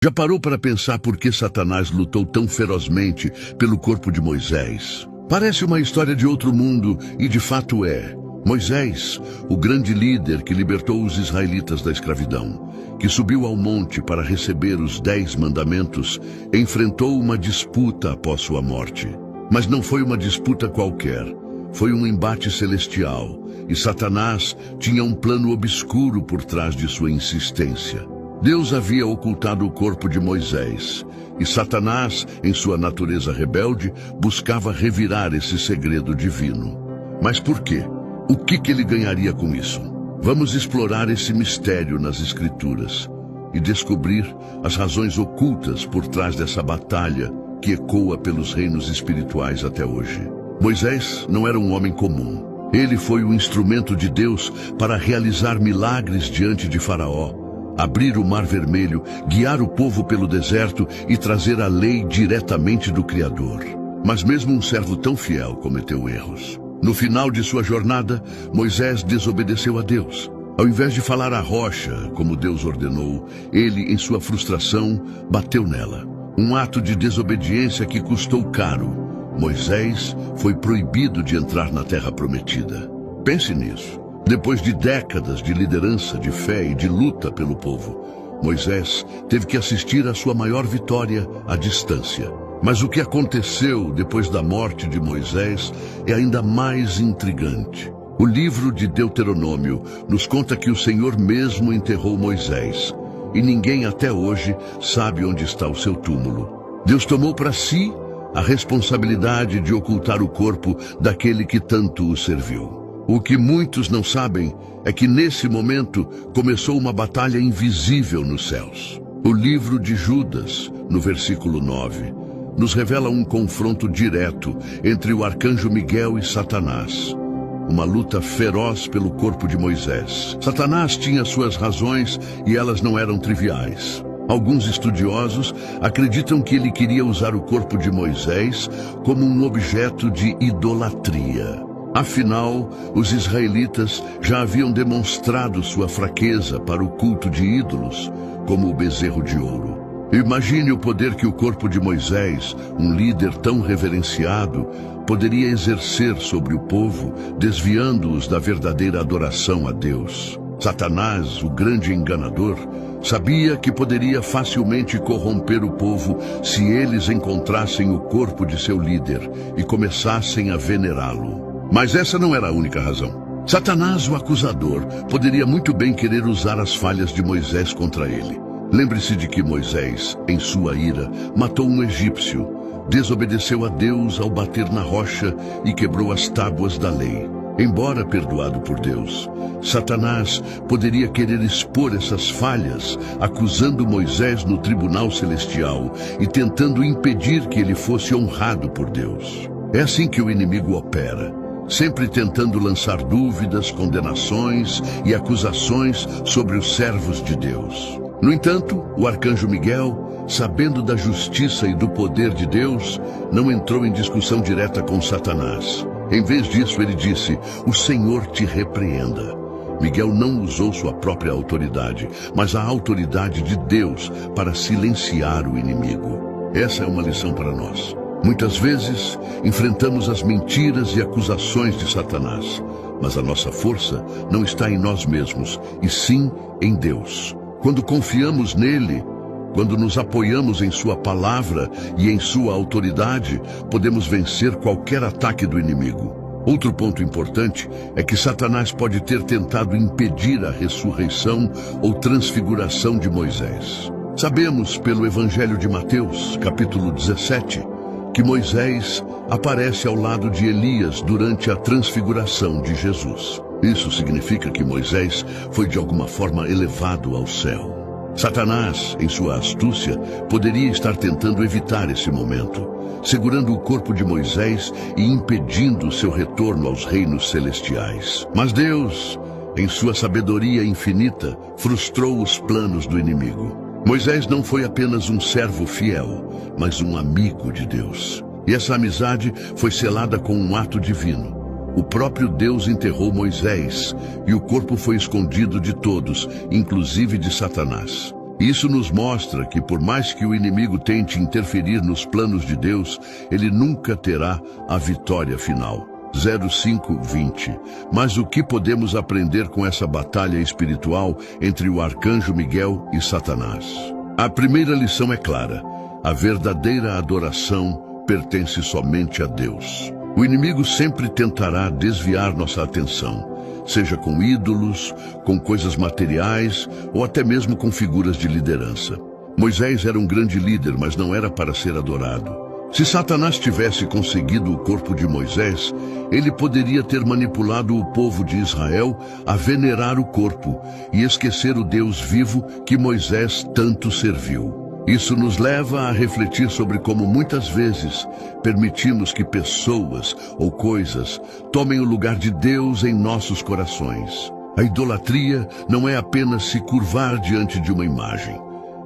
Já parou para pensar por que Satanás lutou tão ferozmente pelo corpo de Moisés? Parece uma história de outro mundo, e de fato é. Moisés, o grande líder que libertou os israelitas da escravidão, que subiu ao monte para receber os 10 mandamentos, enfrentou uma disputa após sua morte. Mas não foi uma disputa qualquer, foi um embate celestial, e Satanás tinha um plano obscuro por trás de sua insistência. Deus havia ocultado o corpo de Moisés, e Satanás, em sua natureza rebelde, buscava revirar esse segredo divino. Mas por quê? O que ele ganharia com isso? Vamos explorar esse mistério nas Escrituras e descobrir as razões ocultas por trás dessa batalha que ecoa pelos reinos espirituais até hoje. Moisés não era um homem comum. Ele foi o instrumento de Deus para realizar milagres diante de Faraó, abrir o Mar Vermelho, guiar o povo pelo deserto e trazer a lei diretamente do Criador. Mas mesmo um servo tão fiel cometeu erros. No final de sua jornada, Moisés desobedeceu a Deus. Ao invés de falar à rocha, como Deus ordenou, ele, em sua frustração, bateu nela. Um ato de desobediência que custou caro. Moisés foi proibido de entrar na Terra Prometida. Pense nisso. Depois de décadas de liderança, de fé e de luta pelo povo, Moisés teve que assistir à sua maior vitória à distância. Mas o que aconteceu depois da morte de Moisés é ainda mais intrigante. O livro de Deuteronômio nos conta que o Senhor mesmo enterrou Moisés, e ninguém até hoje sabe onde está o seu túmulo. Deus tomou para si a responsabilidade de ocultar o corpo daquele que tanto o serviu. O que muitos não sabem é que nesse momento começou uma batalha invisível nos céus. O livro de Judas, no versículo 9, nos revela um confronto direto entre o arcanjo Miguel e Satanás. Uma luta feroz pelo corpo de Moisés. Satanás tinha suas razões e elas não eram triviais. Alguns estudiosos acreditam que ele queria usar o corpo de Moisés como um objeto de idolatria. Afinal, os israelitas já haviam demonstrado sua fraqueza para o culto de ídolos, como o bezerro de ouro. Imagine o poder que o corpo de Moisés, um líder tão reverenciado, poderia exercer sobre o povo, desviando-os da verdadeira adoração a Deus. Satanás, o grande enganador, sabia que poderia facilmente corromper o povo se eles encontrassem o corpo de seu líder e começassem a venerá-lo. Mas essa não era a única razão. Satanás, o acusador, poderia muito bem querer usar as falhas de Moisés contra ele. Lembre-se de que Moisés, em sua ira, matou um egípcio, desobedeceu a Deus ao bater na rocha e quebrou as tábuas da lei. Embora perdoado por Deus, Satanás poderia querer expor essas falhas, acusando Moisés no tribunal celestial e tentando impedir que ele fosse honrado por Deus. É assim que o inimigo opera, sempre tentando lançar dúvidas, condenações e acusações sobre os servos de Deus. No entanto, o arcanjo Miguel, sabendo da justiça e do poder de Deus, não entrou em discussão direta com Satanás. Em vez disso, ele disse: "O Senhor te repreenda." Miguel não usou sua própria autoridade, mas a autoridade de Deus para silenciar o inimigo. Essa é uma lição para nós. Muitas vezes, enfrentamos as mentiras e acusações de Satanás, mas a nossa força não está em nós mesmos, e sim em Deus. Quando confiamos nele, quando nos apoiamos em sua palavra e em sua autoridade, podemos vencer qualquer ataque do inimigo. Outro ponto importante é que Satanás pode ter tentado impedir a ressurreição ou transfiguração de Moisés. Sabemos pelo Evangelho de Mateus, capítulo 17, que Moisés aparece ao lado de Elias durante a transfiguração de Jesus. Isso significa que Moisés foi de alguma forma elevado ao céu. Satanás, em sua astúcia, poderia estar tentando evitar esse momento, segurando o corpo de Moisés e impedindo seu retorno aos reinos celestiais. Mas Deus, em sua sabedoria infinita, frustrou os planos do inimigo. Moisés não foi apenas um servo fiel, mas um amigo de Deus. E essa amizade foi selada com um ato divino. O próprio Deus enterrou Moisés, e o corpo foi escondido de todos, inclusive de Satanás. Isso nos mostra que, por mais que o inimigo tente interferir nos planos de Deus, ele nunca terá a vitória final. 05:20. Mas o que podemos aprender com essa batalha espiritual entre o arcanjo Miguel e Satanás? A primeira lição é clara: a verdadeira adoração pertence somente a Deus. O inimigo sempre tentará desviar nossa atenção, seja com ídolos, com coisas materiais ou até mesmo com figuras de liderança. Moisés era um grande líder, mas não era para ser adorado. Se Satanás tivesse conseguido o corpo de Moisés, ele poderia ter manipulado o povo de Israel a venerar o corpo e esquecer o Deus vivo que Moisés tanto serviu. Isso nos leva a refletir sobre como muitas vezes permitimos que pessoas ou coisas tomem o lugar de Deus em nossos corações. A idolatria não é apenas se curvar diante de uma imagem.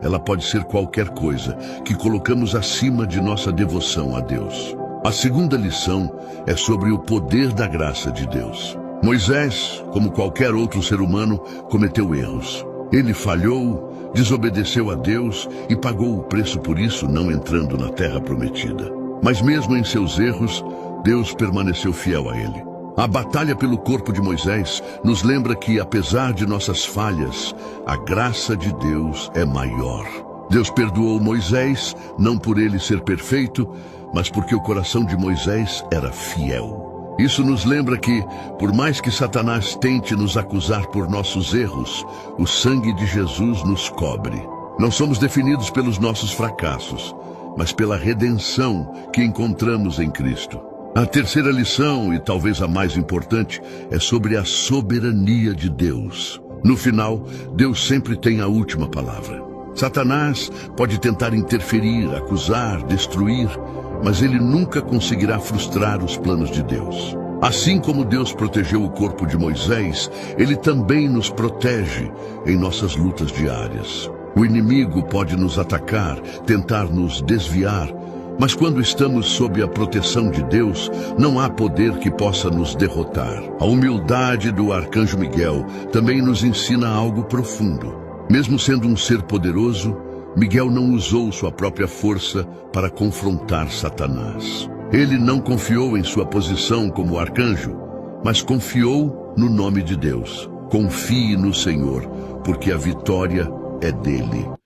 Ela pode ser qualquer coisa que colocamos acima de nossa devoção a Deus. A segunda lição é sobre o poder da graça de Deus. Moisés, como qualquer outro ser humano, cometeu erros. Ele falhou, desobedeceu a Deus e pagou o preço por isso, não entrando na terra prometida. Mas mesmo em seus erros, Deus permaneceu fiel a ele. A batalha pelo corpo de Moisés nos lembra que, apesar de nossas falhas, a graça de Deus é maior. Deus perdoou Moisés, não por ele ser perfeito, mas porque o coração de Moisés era fiel. Isso nos lembra que, por mais que Satanás tente nos acusar por nossos erros, o sangue de Jesus nos cobre. Não somos definidos pelos nossos fracassos, mas pela redenção que encontramos em Cristo. A terceira lição, e talvez a mais importante, é sobre a soberania de Deus. No final, Deus sempre tem a última palavra. Satanás pode tentar interferir, acusar, destruir, mas ele nunca conseguirá frustrar os planos de Deus. Assim como Deus protegeu o corpo de Moisés, ele também nos protege em nossas lutas diárias. O inimigo pode nos atacar, tentar nos desviar, mas quando estamos sob a proteção de Deus, não há poder que possa nos derrotar. A humildade do arcanjo Miguel também nos ensina algo profundo. Mesmo sendo um ser poderoso, Miguel não usou sua própria força para confrontar Satanás. Ele não confiou em sua posição como arcanjo, mas confiou no nome de Deus. Confie no Senhor, porque a vitória é dele.